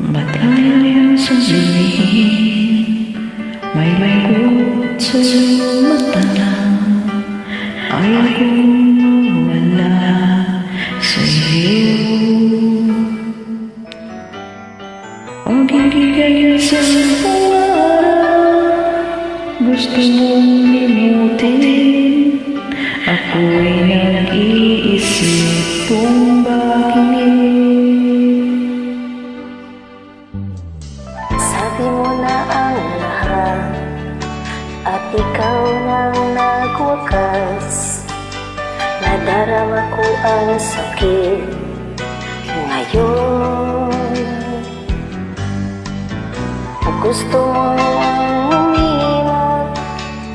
Ba't ayaw sabihin? May lagot sa iyong mata. Ayaw kong mawala sa iyo. Pag-ibigay sa pangarap, gusto mong limutin. Ako'y nag-iisip kung bakit. Sabi mo na ang lahat at ikaw nang nagwakas. Nadarama ko ang sakit ngayon. Gusto mong umilag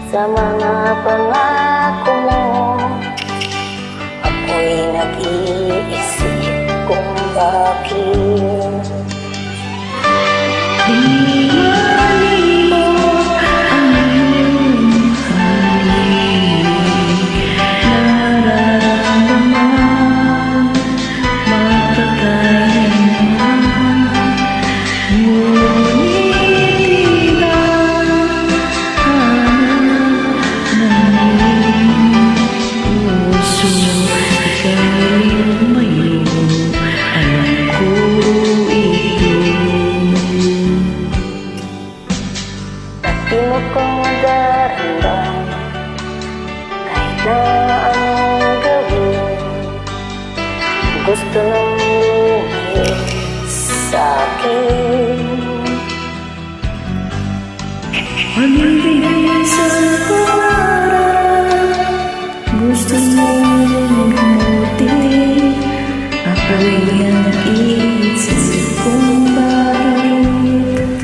sa mga pangako mo. Ako'y nag-iisip kung bakit. Di malimot ang iyong halik. Nararamdaman, matatay naman. Ngunit di ba hanap ng iyong puso? Ika'y lumayo, alam ko ito. Di mo kong daramdam kahit na anong gawin. Gusto nang lumayas sa akin. Pag-ibigay sa pangarap, gusto mong limutin. Ako'y nag-iisip kung bakit.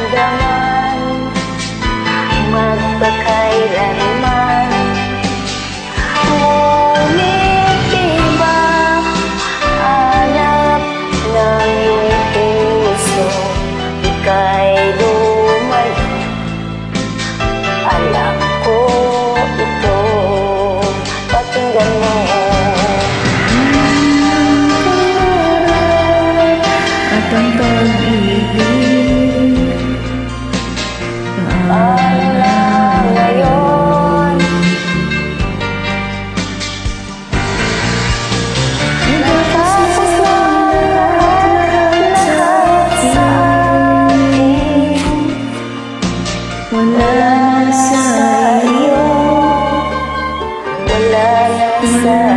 Nararamdaman magpakailanman. Ngunit di ba hanap ng iyong puso? Ika'y lumayo, alam ko ito. Pakinggan mo. At ang pag-ibig Ano lang ngayon? Natapos lang lahat sa akin. wala na sa iyo. Wala na sa